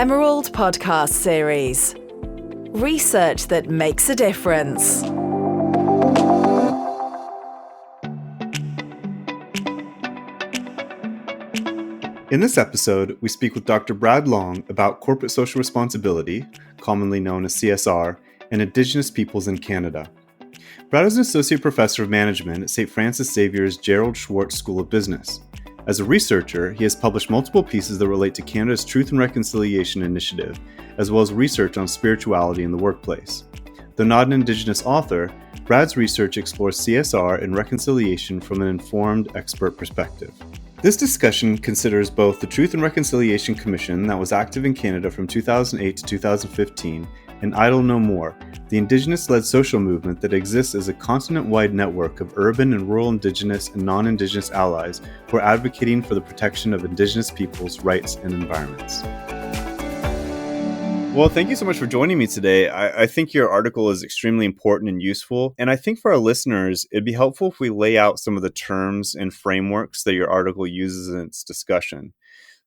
Emerald podcast series. Research that makes a difference. In this episode, we speak with Dr. Brad Long about corporate social responsibility, commonly known as CSR, and Indigenous peoples in Canada. Brad is an associate professor of management at St. Francis Xavier's Gerald Schwartz School of Business. As a researcher, he has published multiple pieces that relate to Canada's Truth and Reconciliation Initiative, as well as research on spirituality in the workplace. Though not an Indigenous author, Brad's research explores CSR and reconciliation from an informed expert perspective. This discussion considers both the Truth and Reconciliation Commission that was active in Canada from 2008 to 2015 and Idle No More, the Indigenous-led social movement that exists as a continent-wide network of urban and rural Indigenous and non-Indigenous allies who are advocating for the protection of Indigenous peoples' rights and environments. Well, thank you so much for joining me today. I think your article is extremely important and useful. And I think for our listeners, it'd be helpful if we lay out some of the terms and frameworks that your article uses in its discussion.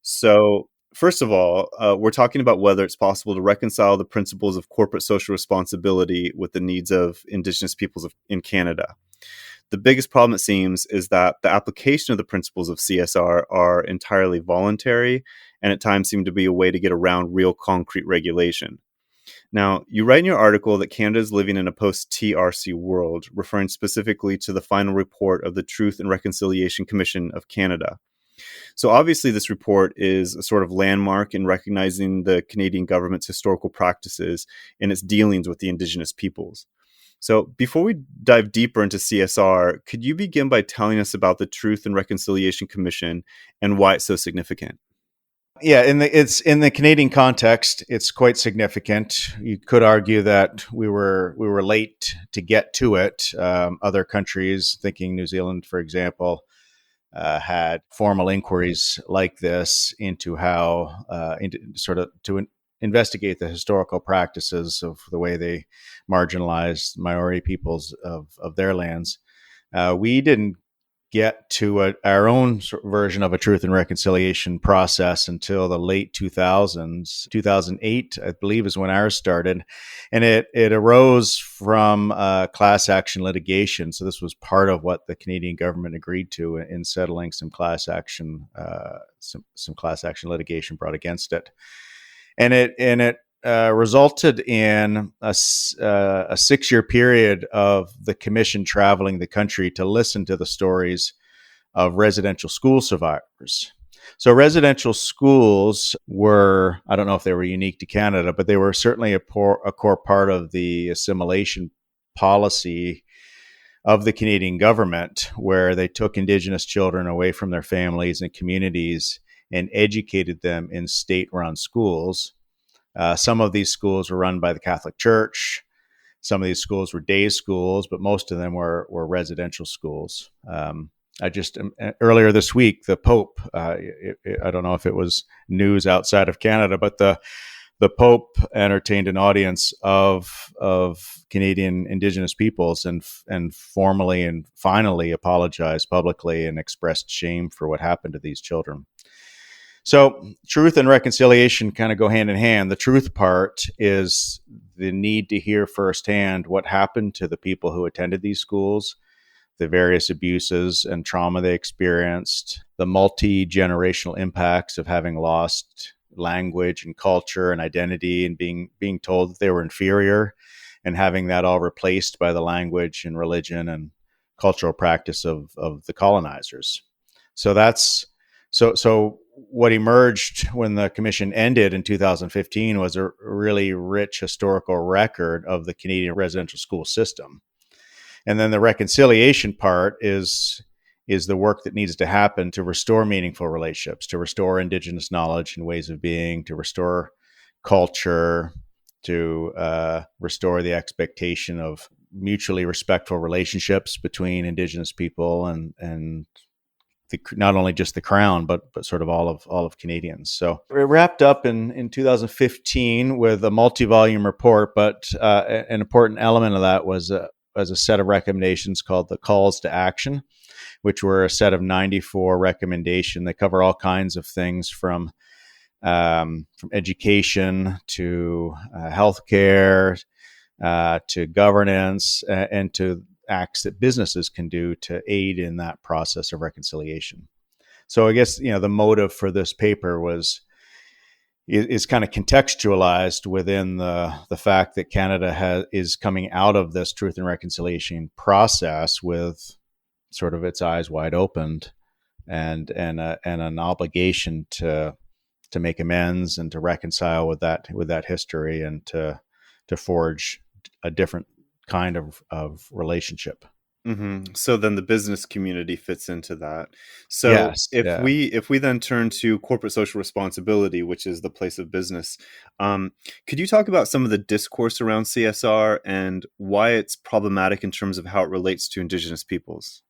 So, first of all, we're talking about whether it's possible to reconcile the principles of corporate social responsibility with the needs of Indigenous peoples in Canada. The biggest problem, it seems, is that the application of the principles of CSR are entirely voluntary and at times seem to be a way to get around real concrete regulation. Now, you write in your article that Canada is living in a post-TRC world, referring specifically to the final report of the Truth and Reconciliation Commission of Canada. So obviously this report is a sort of landmark in recognizing the Canadian government's historical practices in its dealings with the Indigenous peoples. So before we dive deeper into CSR, could you begin by telling us about the Truth and Reconciliation Commission and why it's so significant? Yeah, in the Canadian context, it's quite significant. You could argue that we were late to get to it. Other countries, thinking New Zealand, for example, had formal inquiries like this into how to investigate the historical practices of the way they marginalized minority peoples of their lands. We didn't get to our own version of a truth and reconciliation process until the late 2000s. 2008, I believe, is when ours started. And it arose from class action litigation. So this was part of what the Canadian government agreed to in settling some class action litigation brought against it. And it resulted in a 6-year period of the commission traveling the country to listen to the stories of residential school survivors. So residential schools were, I don't know if they were unique to Canada, but they were certainly a core part of the assimilation policy of the Canadian government, where they took Indigenous children away from their families and communities and educated them in state-run schools. Some of these schools were run by the Catholic Church. Some of these schools were day schools, but most of them were residential schools. Earlier this week, the Pope, I don't know if it was news outside of Canada, but the Pope entertained an audience of Canadian Indigenous peoples and formally and finally apologized publicly and expressed shame for what happened to these children. So truth and reconciliation kind of go hand in hand. The truth part is the need to hear firsthand what happened to the people who attended these schools, the various abuses and trauma they experienced, the multi-generational impacts of having lost language and culture and identity and being told that they were inferior and having that all replaced by the language and religion and cultural practice of the colonizers. So what emerged when the commission ended in 2015 was a really rich historical record of the Canadian residential school system. And then the reconciliation part is the work that needs to happen to restore meaningful relationships, to restore Indigenous knowledge and ways of being, to restore culture, to restore the expectation of mutually respectful relationships between Indigenous people and not only just the Crown, but sort of all of Canadians. So it wrapped up in 2015 with a multi-volume report, but an important element of that was a set of recommendations called the Calls to Action, which were a set of 94 recommendations. They cover all kinds of things from from education to healthcare to governance and to acts that businesses can do to aid in that process of reconciliation. So I guess, the motive for this paper is kind of contextualized within the fact that Canada is coming out of this truth and reconciliation process with sort of its eyes wide opened and an obligation to make amends and to reconcile with that history and to forge a different kind of relationship. So then the business community fits into that. So Yes. if we then turn to corporate social responsibility, which is the place of business, could you talk about some of the discourse around CSR and why it's problematic in terms of how it relates to Indigenous peoples?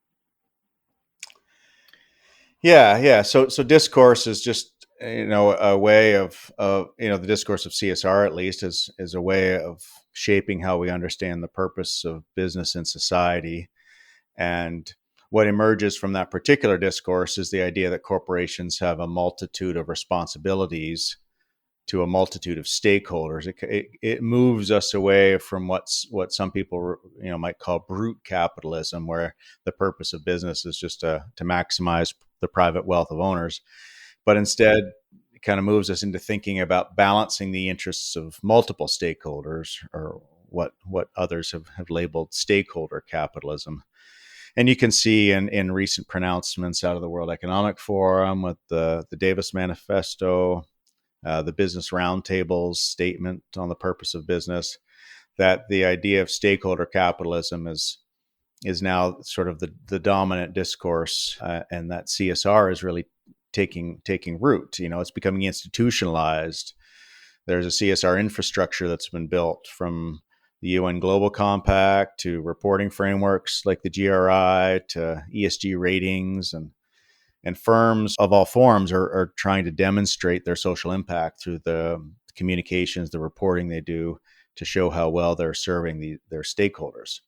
Yeah. So discourse is just a way of the discourse of CSR at least is a way of shaping how we understand the purpose of business in society. And what emerges from that particular discourse is the idea that corporations have a multitude of responsibilities to a multitude of stakeholders. It moves us away from what some people might call brute capitalism, where the purpose of business is just to maximize the private wealth of owners, but instead it kind of moves us into thinking about balancing the interests of multiple stakeholders, or what others have labeled stakeholder capitalism. And you can see in recent pronouncements out of the World Economic Forum with the Davis Manifesto, the Business Roundtable's statement on the purpose of business, that the idea of stakeholder capitalism is now sort of the dominant discourse, and that CSR is really taking root. It's becoming institutionalized. There's a CSR infrastructure that's been built, from the UN Global Compact to reporting frameworks like the GRI to ESG ratings, and firms of all forms are trying to demonstrate their social impact through the communications, the reporting they do, to show how well they're serving their stakeholders.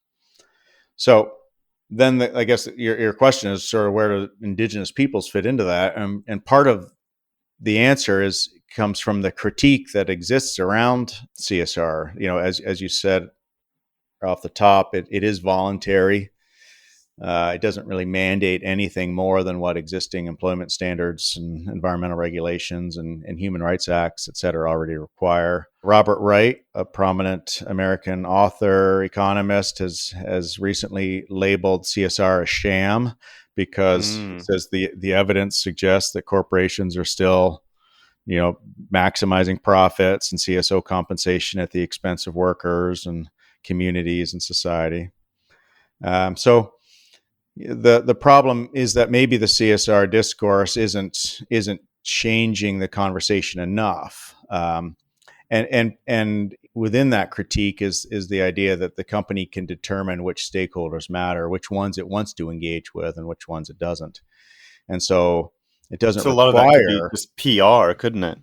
So then I guess your question is sort of, where do Indigenous peoples fit into that? And part of the answer comes from the critique that exists around CSR. As you said off the top, it is voluntary. It doesn't really mandate anything more than what existing employment standards and environmental regulations and human rights acts, et cetera, already require. Robert Wright, a prominent American author, economist, has recently labeled CSR a sham, because he says the evidence suggests that corporations are still maximizing profits and CSO compensation at the expense of workers and communities and society. So the problem is that maybe the CSR discourse isn't changing the conversation enough. And within that critique is the idea that the company can determine which stakeholders matter, which ones it wants to engage with, and which ones it doesn't. And so it doesn't require. So a lot of that could be just PR, couldn't it?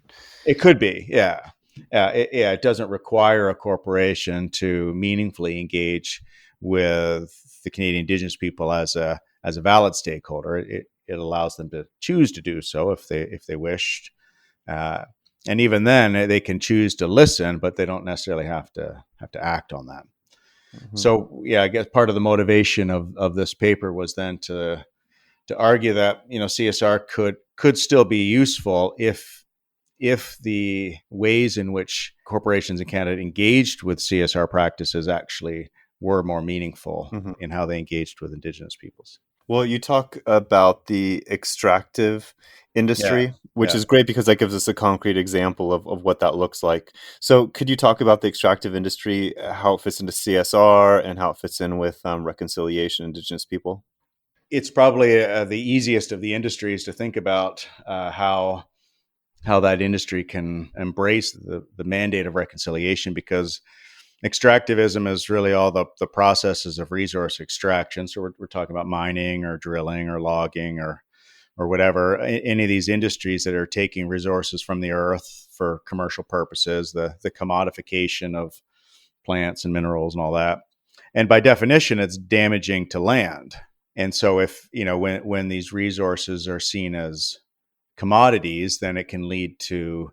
It could be, yeah. It doesn't require a corporation to meaningfully engage with the Canadian Indigenous people as a valid stakeholder. It allows them to choose to do so if they wished. And even then, they can choose to listen, but they don't necessarily have to act on that. Mm-hmm. So, yeah, I guess part of the motivation of this paper was then to argue that CSR could still be useful if the ways in which corporations in Canada engaged with CSR practices actually were more meaningful in how they engaged with Indigenous peoples. Well, you talk about the extractive industry, which is great because that gives us a concrete example of what that looks like. So could you talk about the extractive industry, how it fits into CSR and how it fits in with reconciliation Indigenous people? It's probably the easiest of the industries to think about how that industry can embrace the mandate of reconciliation, because extractivism is really all the processes of resource extraction. So we're talking about mining or drilling or logging or whatever, any of these industries that are taking resources from the earth for commercial purposes, the commodification of plants and minerals and all that. And by definition, it's damaging to land. And so if, when these resources are seen as commodities, then it can lead to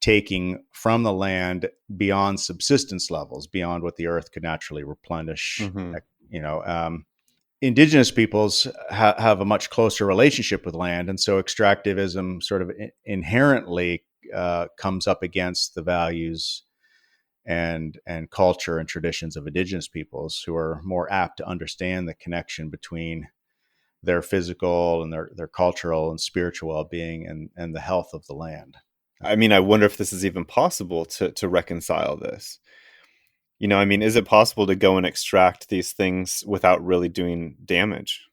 taking from the land beyond subsistence levels, beyond what the earth could naturally replenish. Mm-hmm. You know, Indigenous peoples have a much closer relationship with land, and so extractivism sort of inherently comes up against the values and culture and traditions of Indigenous peoples, who are more apt to understand the connection between their physical and their cultural and spiritual well-being and the health of the land. I mean, I wonder if this is even possible to reconcile this. I mean, is it possible to go and extract these things without really doing damage?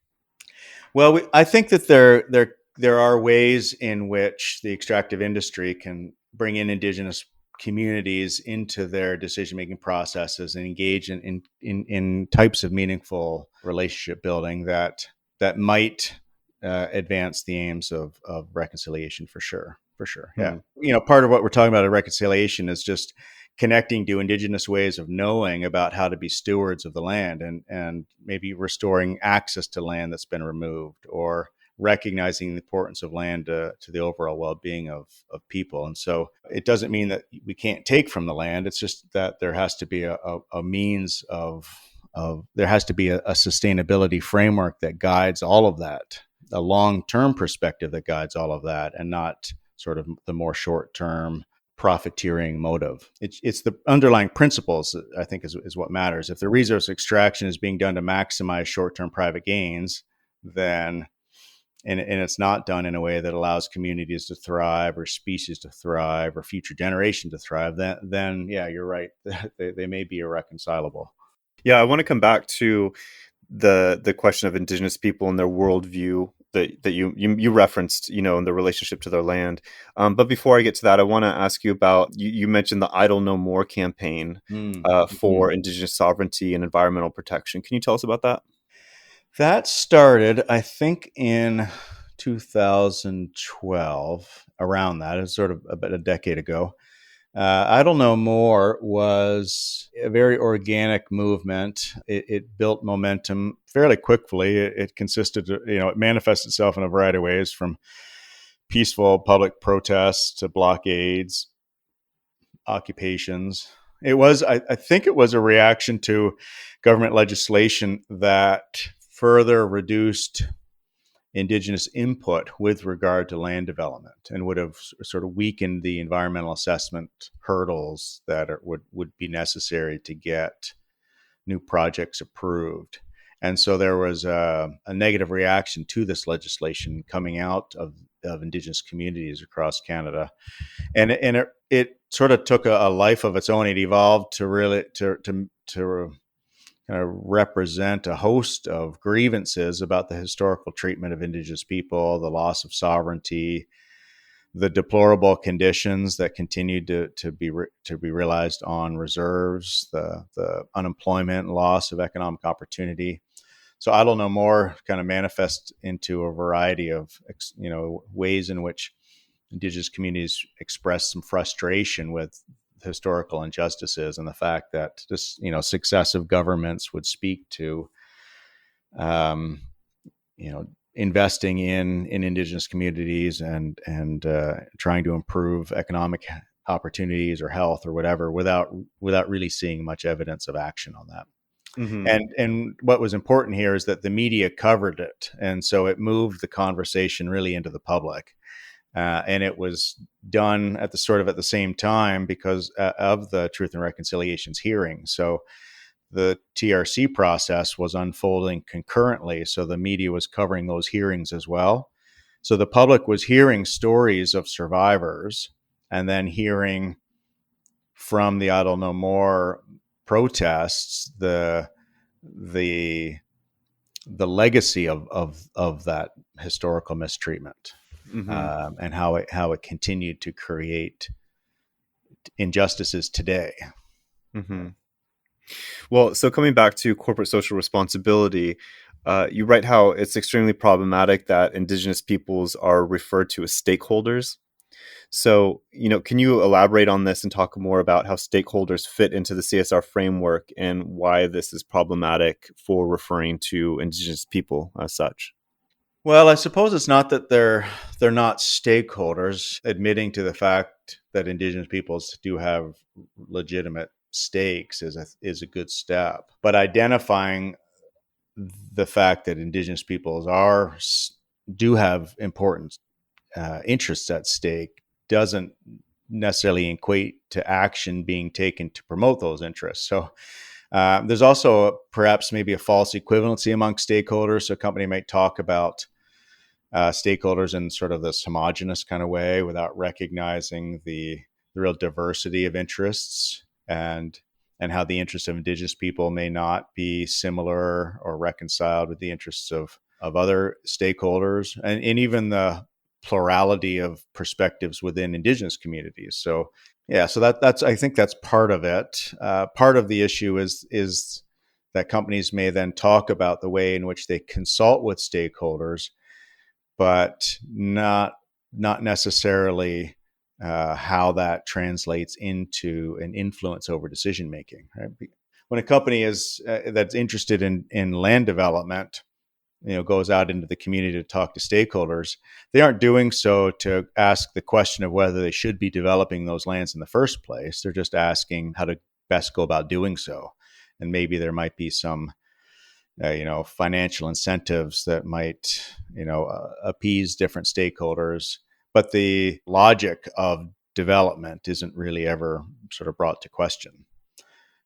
Well, I think that there are ways in which the extractive industry can bring in Indigenous communities into their decision-making processes and engage in types of meaningful relationship building that might advance the aims of reconciliation for sure. Yeah. Part of what we're talking about in reconciliation is just connecting to Indigenous ways of knowing about how to be stewards of the land, and maybe restoring access to land that's been removed, or recognizing the importance of land to the overall well-being of people. And so it doesn't mean that we can't take from the land. It's just that there has to be a means of there has to be a sustainability framework that guides all of that, a long-term perspective that guides all of that, and not sort of the more short-term profiteering motive. It's the underlying principles that I think is what matters. If the resource extraction is being done to maximize short-term private gains, then and it's not done in a way that allows communities to thrive, or species to thrive, or future generation to thrive, then yeah, you're right. They may be irreconcilable. Yeah, I want to come back to the question of Indigenous people and their worldview that you referenced, in the relationship to their land. But before I get to that, I want to ask you about, you mentioned the Idle No More campaign for Indigenous sovereignty and environmental protection. Can you tell us about that? That started, I think, in 2012, around that. It was sort of about a decade ago. Idle No More was a very organic movement. It built momentum fairly quickly. It consisted of, it manifests itself in a variety of ways, from peaceful public protests to blockades, occupations. It was, I think it was a reaction to government legislation that further reduced Indigenous input with regard to land development, and would have sort of weakened the environmental assessment hurdles that would be necessary to get new projects approved. And so there was a negative reaction to this legislation coming out of Indigenous communities across Canada, and it sort of took a life of its own. It evolved to really to kind of represent a host of grievances about the historical treatment of Indigenous people, the loss of sovereignty, the deplorable conditions that continued to be realized on reserves, the unemployment and loss of economic opportunity. So Idle No More kind of manifests into a variety of ways in which Indigenous communities express some frustration with historical injustices, and the fact that just successive governments would speak to investing in Indigenous communities and trying to improve economic opportunities or health or whatever, without really seeing much evidence of action on that. Mm-hmm. And what was important here is that the media covered it, and so it moved the conversation really into the public. And it was done at the same time because of the Truth and Reconciliation's hearing. So the TRC process was unfolding concurrently, so the media was covering those hearings as well. So the public was hearing stories of survivors, and then hearing from the Idle No More protests the legacy of that historical mistreatment. Mm-hmm. And how it continued to create injustices today. Mm-hmm. Well, so coming back to corporate social responsibility, you write how it's extremely problematic that Indigenous peoples are referred to as stakeholders. So, can you elaborate on this and talk more about how stakeholders fit into the CSR framework and why this is problematic for referring to Indigenous people as such? Well, I suppose it's not that they're not stakeholders. Admitting to the fact that Indigenous peoples do have legitimate stakes is a good step. But identifying the fact that Indigenous peoples do have important interests at stake doesn't necessarily equate to action being taken to promote those interests. So there's also perhaps maybe a false equivalency among stakeholders. So a company might talk about stakeholders in sort of this homogenous kind of way without recognizing the real diversity of interests and how the interests of Indigenous people may not be similar or reconciled with the interests of other stakeholders, and even the plurality of perspectives within Indigenous communities. So yeah, so that's I think that's part of it. Part of the issue is that companies may then talk about the way in which they consult with stakeholders, but not necessarily how that translates into an influence over decision making. Right? When a company is that's interested in land development, goes out into the community to talk to stakeholders, they aren't doing so to ask the question of whether they should be developing those lands in the first place. They're just asking how to best go about doing so, and maybe there might be some financial incentives that might, appease different stakeholders. But the logic of development isn't really ever sort of brought to question.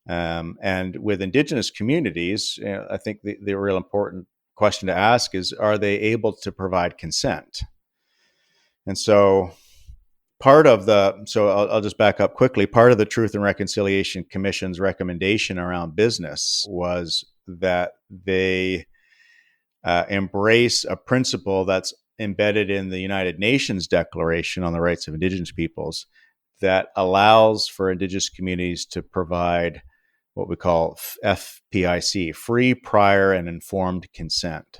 And with Indigenous communities, I think the real important question to ask is, are they able to provide consent? And so I'll just back up quickly. Part of the Truth and Reconciliation Commission's recommendation around business was that they embrace a principle that's embedded in the United Nations Declaration on the Rights of Indigenous Peoples that allows for Indigenous communities to provide what we call FPIC, free, prior, and informed consent.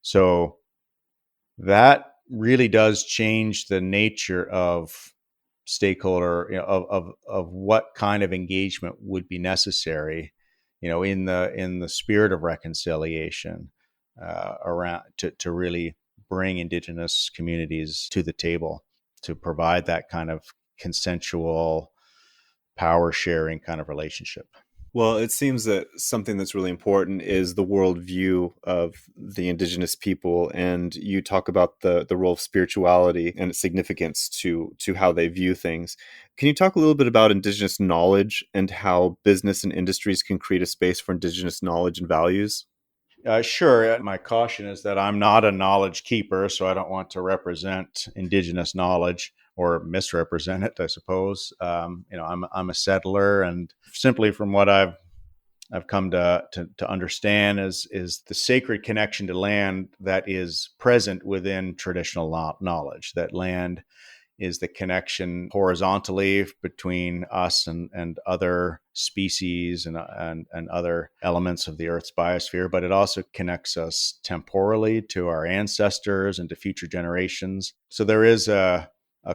So that really does change the nature of stakeholder, of what kind of engagement would be necessary, in the spirit of reconciliation, around to really bring Indigenous communities to the table to provide that kind of consensual power sharing kind of relationship. Well, it seems that something that's really important is the worldview of the Indigenous people, and you talk about the role of spirituality and its significance to how they view things. Can you talk a little bit about Indigenous knowledge and how business and industries can create a space for Indigenous knowledge and values? Sure. My caution is that I'm not a knowledge keeper, so I don't want to represent Indigenous knowledge or misrepresent it, I suppose. I'm a settler, and simply from what I've come to understand is the sacred connection to land that is present within traditional knowledge. That land is the connection horizontally between us and other species and other elements of the Earth's biosphere, but it also connects us temporally to our ancestors and to future generations. So there is a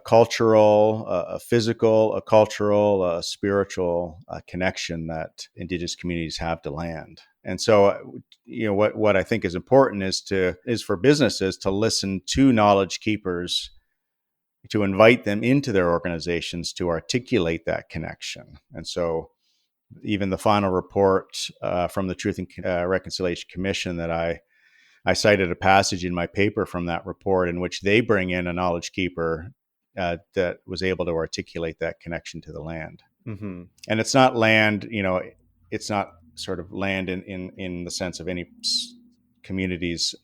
cultural, a physical, a cultural, a spiritual connection that Indigenous communities have to land. And so, what I think is important is for businesses to listen to knowledge keepers, to invite them into their organizations to articulate that connection. And so even the final report from the Truth and Reconciliation Commission that I cited a passage in my paper from that report in which they bring in a knowledge keeper that was able to articulate that connection to the land. Mm-hmm. And it's not land, it's not sort of land in the sense of any community's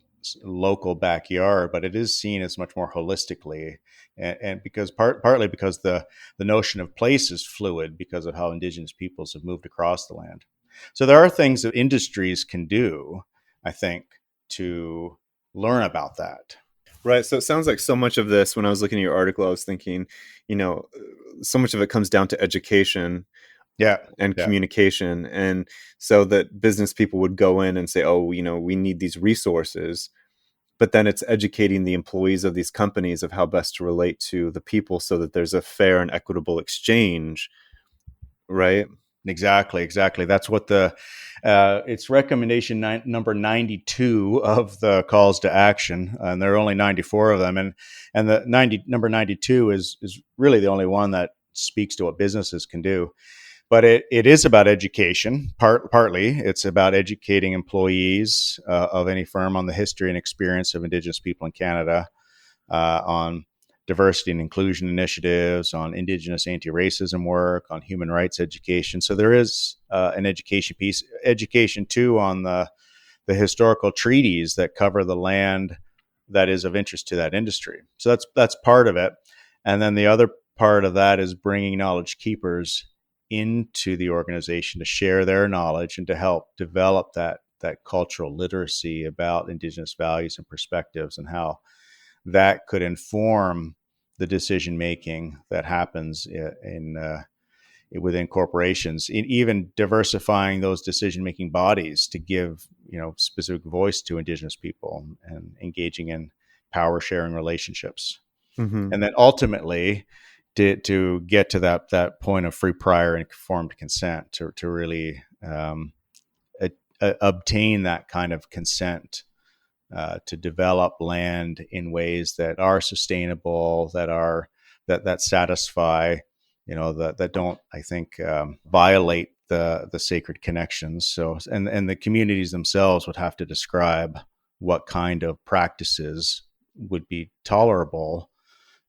local backyard, but it is seen as much more holistically, and because partly because the notion of place is fluid because of how Indigenous peoples have moved across the land. So there are things that industries can do, I think, to learn about that. Right. So it sounds like so much of this, when I was looking at your article, I was thinking, so much of it comes down to education. Yeah. And communication. And so that business people would go in and say, oh, we need these resources. But then it's educating the employees of these companies of how best to relate to the people so that there's a fair and equitable exchange. Right. Exactly. That's what it's recommendation number 92 of the calls to action, and there are only 94 of them, and the number 92 is really the only one that speaks to what businesses can do. But it is about education. Partly, it's about educating employees of any firm on the history and experience of Indigenous people in Canada, on diversity and inclusion initiatives, on Indigenous anti-racism work, on human rights education. So there is an education piece. Education too on the historical treaties that cover the land that is of interest to that industry. So that's part of it. And then the other part of that is bringing knowledge keepers into the organization to share their knowledge and to help develop that cultural literacy about Indigenous values and perspectives, and how that could inform the decision making that happens within corporations, even diversifying those decision making bodies to give specific voice to Indigenous people and engaging in power sharing relationships. Mm-hmm. And then ultimately to get to that point of free, prior, and informed consent to really obtain that kind of consent to develop land in ways that are sustainable, that satisfy, that don't, I think, violate the sacred connections. So, and the communities themselves would have to describe what kind of practices would be tolerable,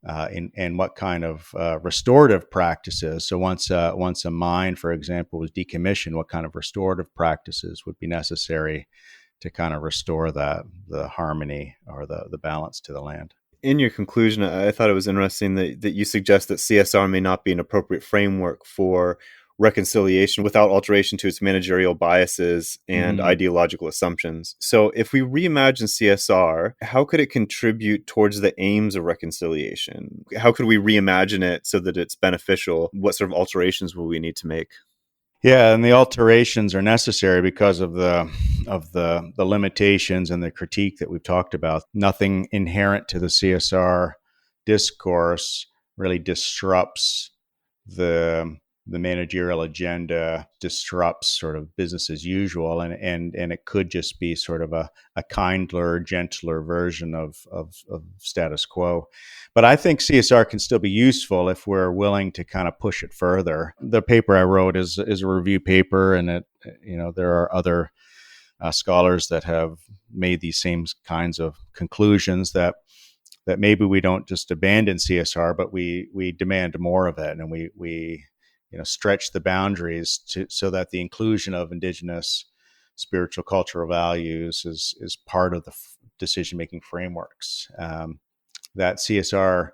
and what kind of restorative practices. So once a mine, for example, was decommissioned, what kind of restorative practices would be necessary to kind of restore the harmony or the balance to the land. In your conclusion, I thought it was interesting that you suggest that CSR may not be an appropriate framework for reconciliation without alteration to its managerial biases and ideological assumptions. So if we reimagine CSR, how could it contribute towards the aims of reconciliation? How could we reimagine it so that it's beneficial? What sort of alterations will we need to make? Yeah, and the alterations are necessary because of the limitations and the critique that we've talked about. Nothing inherent to the CSR discourse really disrupts the managerial agenda, disrupts sort of business as usual, and it could just be sort of a kindler, gentler version of status quo. But I think CSR can still be useful if we're willing to kind of push it further. The paper I wrote is a review paper, and there are other scholars that have made these same kinds of conclusions that maybe we don't just abandon CSR, but we demand more of it, and we stretch the boundaries so that the inclusion of Indigenous spiritual cultural values is part of the decision-making frameworks. That CSR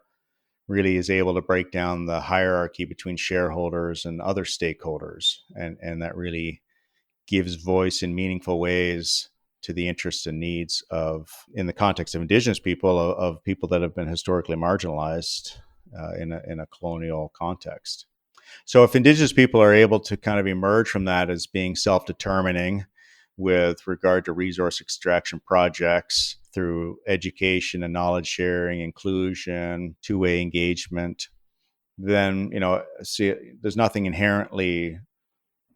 really is able to break down the hierarchy between shareholders and other stakeholders, and that really gives voice in meaningful ways to the interests and needs in the context of Indigenous people, of people that have been historically marginalized in a colonial context. So if Indigenous people are able to kind of emerge from that as being self-determining with regard to resource extraction projects through education and knowledge sharing, inclusion, two-way engagement, then, there's nothing inherently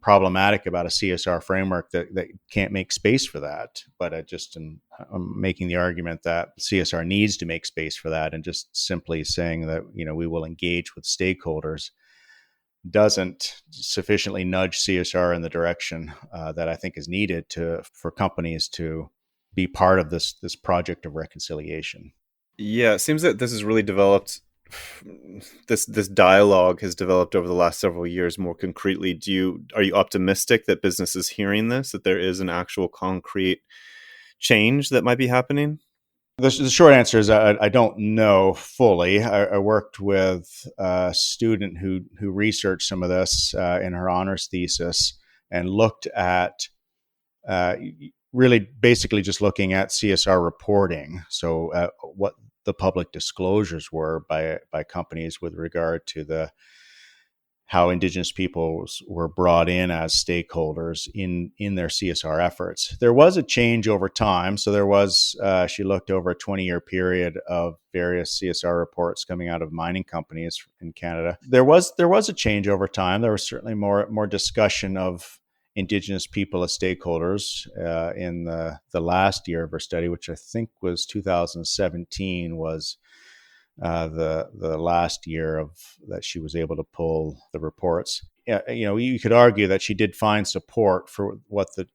problematic about a CSR framework that can't make space for that. But I'm making the argument that CSR needs to make space for that, and just simply saying that, we will engage with stakeholders doesn't sufficiently nudge CSR in the direction that I think is needed for companies to be part of this project of reconciliation. Yeah, it seems that this has really developed. This dialogue has developed over the last several years more concretely. Are you optimistic that business is hearing this, that there is an actual concrete change that might be happening? The short answer is I don't know fully. I worked with a student who researched some of this in her honors thesis, and looked at really basically just looking at CSR reporting. So what the public disclosures were by companies with regard to the how Indigenous peoples were brought in as stakeholders in their CSR efforts. There was a change over time. So there was, she looked over a 20-year period of various CSR reports coming out of mining companies in Canada. There was a change over time. There was certainly more discussion of Indigenous people as stakeholders in the last year of her study, which I think was 2017, was the last year of that she was able to pull the reports. You could argue that she did find support for what the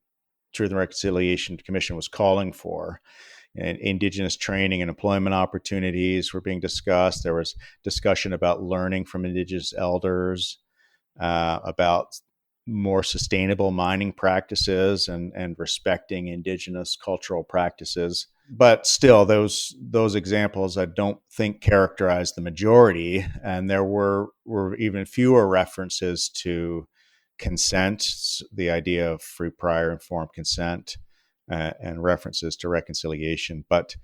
Truth and Reconciliation Commission was calling for. And Indigenous training and employment opportunities were being discussed. There was discussion about learning from Indigenous elders, about more sustainable mining practices and respecting Indigenous cultural practices. But still, those examples I don't think characterize the majority, and there were even fewer references to consent, the idea of free, prior, informed consent, and references to reconciliation. But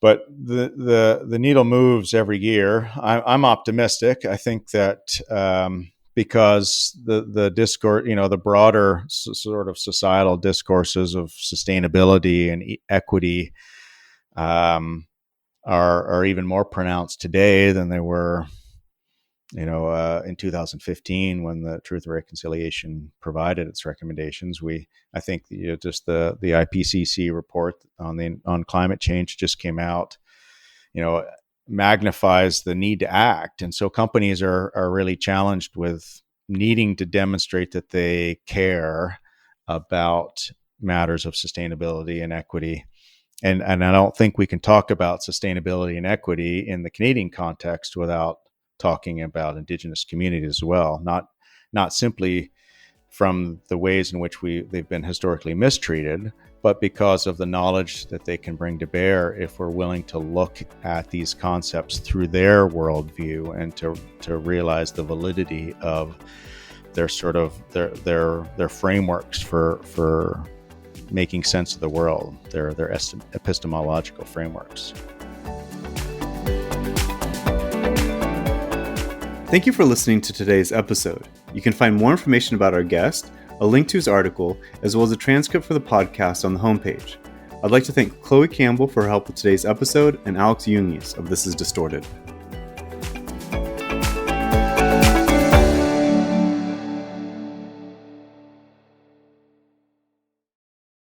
the needle moves every year. I'm optimistic. I think that because the discourse, the broader sort of societal discourses of sustainability and equity are even more pronounced today than they were, in 2015 when the Truth and Reconciliation provided its recommendations. I think just the IPCC report on climate change just came out, magnifies the need to act. And so companies are really challenged with needing to demonstrate that they care about matters of sustainability and equity. And I don't think we can talk about sustainability and equity in the Canadian context without talking about Indigenous communities as well, not simply from the ways in which they've been historically mistreated, but because of the knowledge that they can bring to bear if we're willing to look at these concepts through their worldview and to realize the validity of their sort of their frameworks for making sense of the world, their epistemological frameworks. Thank you for listening to today's episode. You can find more information about our guest, a link to his article, as well as a transcript for the podcast on the homepage. I'd like to thank Chloe Campbell for her help with today's episode and Alex Jungies of This Is Distorted.